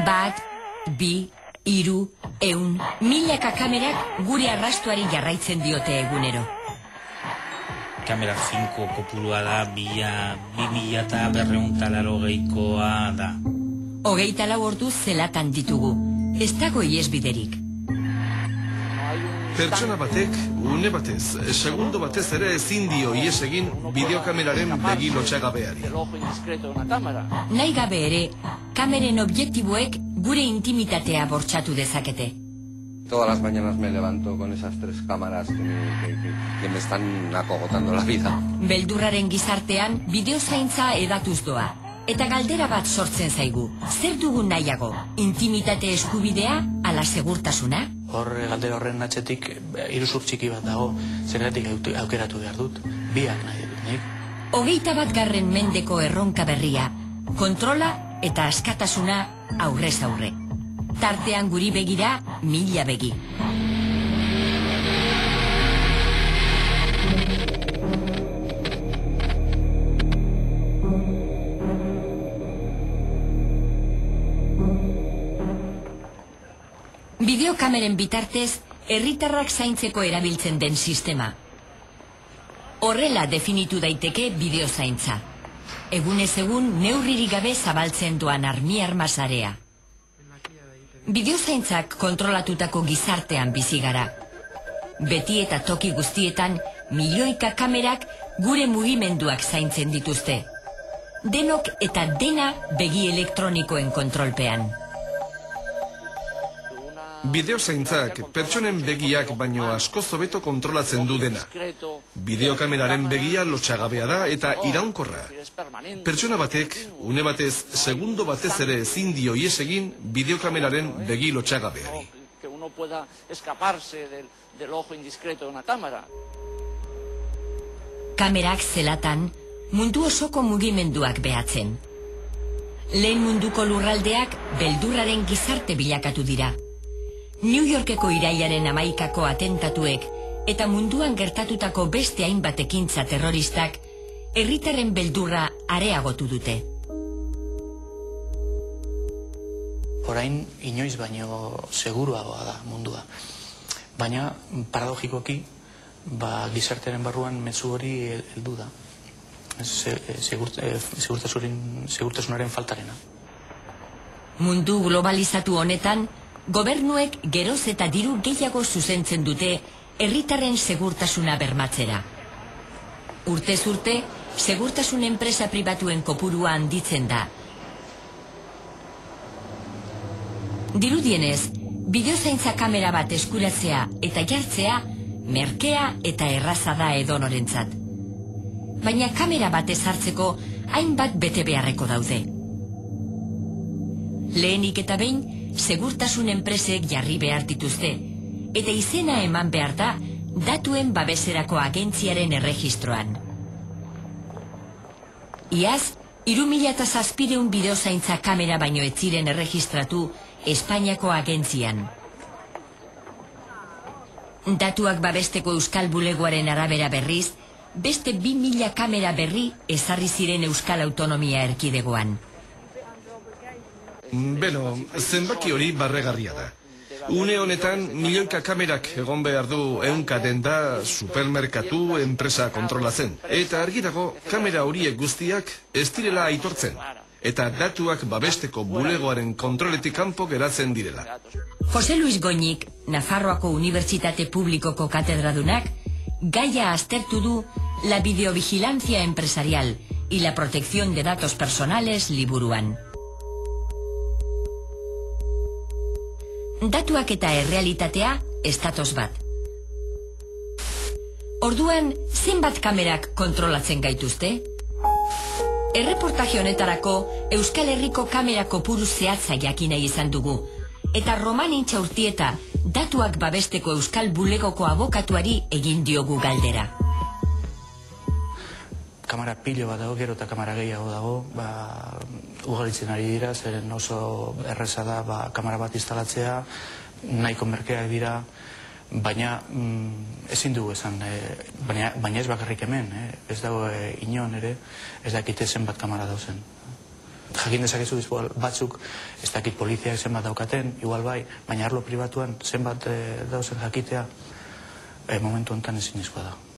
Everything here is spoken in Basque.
Bat, bi, hiru, 100, milaka kamerak gure arrastuari jarraitzen diote egunero. Kamera 5 kopurua da, 2280 da. 24 orduz zelatan ditugu, ez dago iesbiderik. Pertsona batek, une batez, segundo batez ere ezin dio ies egin bideokameraren begi lotxagabeari. Nahi gabe ere, kameren objektiboek gure intimitatea bortxatu dezakete. Todas las mañanas me levanto con esas 3 cámaras que me están acogotando la vida. Beldurraren gizartean bideozaintza edatuz doa. Eta galdera bat sortzen zaigu. Zer dugun nahiago? Intimitate eskubidea ala segurtasuna? Galdera horren atzetik iruzur txiki bat dago, zergatik aukeratu behar dut. Biak nahi dut nik. 21. mendeko erronka berria. Kontrola eta askatasuna aurrez aurre. Tartean guri begira, 1000 begi. Bideokameren bitartez, herritarrak zaintzeko erabiltzen den sistema. Horrela definitu daiteke bideozaintza. Egunez egun neurririk gabe zabaltzen doan armi-arma sarea. Bideozaintzak kontrolatutako gizartean bizi gara. Beti eta toki guztietan milioika kamerak gure mugimenduak zaintzen dituzte. Denok eta dena begi elektronikoen kontrolpean. Bideozaintzak pertsonen begiak baino askoz hobeto kontrolatzen du dena. Bideokameraren begia lotxagabea da eta iraunkorra. Pertsona batek, une batez, segundo batez ere ezin dio ies egin bideokameraren begi lotxagabeari. Kamerak zelatan mundu osoko mugimenduak behatzen. Lehen munduko lurraldeak beldurraren gizarte bilakatu dira. New Yorkeko irailaren 11ko atentatuek eta munduan gertatutako beste hainbat ekintza terroristak herritarren beldurra areagotu dute. Orain inoiz baino seguruagoa da mundua. Baina paradogikoki gizartearen barruan mezu hori heldu da. Segurtasunaren faltarena. Mundu globalizatu honetan, gobernuek geroz eta diru gehiago zuzentzen dute herritarren segurtasuna bermatzera. Urtez urte, segurtasun enpresa pribatuen kopurua handitzen da. Dirudienez, bideozaintza kamera bat eskuratzea eta jartzea merkea eta erraza da edonorentzat. Baina kamera bat ezartzeko hainbat bete beharreko daude. Lehenik eta behin, segurtasun enpresek jarri behar dituzte, eta izena eman behar da datuen babeserako agentziaren erregistroan. Iaz, 3700 bideozaintza kamera baino ez ziren erregistratu Espainiako agentzian. Datuak babesteko Euskal Bulegoaren arabera berriz, beste 2000 kamera berri ezarri ziren Euskal Autonomia Erkidegoan. Beno, zenbaki hori barregarria da. Une honetan, milioika kamerak egon behar du ehunka denda supermerkatu enpresa kontrolatzen. Eta argi dago, kamera horiek guztiak ez direla aitortzen. Eta datuak babesteko bulegoaren kontroletik kanpo geratzen direla. Jose Luis Goñik, Nafarroako Unibertsitate Publikoko katedradunak, gaia aztertu du La videovigilancia empresarial y la protección de datos personales liburuan. Datuak eta errealitatea ez datoz bat. Orduan, zenbat kamerak kontrolatzen gaituzte? Erreportaje honetarako Euskal Herriko kamera kopuru zehatza jakin nahi izan dugu, eta Roman Intxaurtieta datuak babesteko Euskal Bulegoko abokatuari egin diogu galdera. Kamera pilo bat dago, gero eta kamera gehiago dago, ugaritzen ari dira, zeren oso erreza da kamera bat instalatzea, nahiko merkeak dira, Baina ezin dugu esan, baina ez bakarrik hemen, ez dago inon ere, ez dakite zenbat kamara dauzen. Jakin dezakezu batzuk, ez dakit poliziak zenbat daukaten, igual bai, baina arlo pribatuan zenbat dauzen jakitea, momentu honetan ezinezkoa da.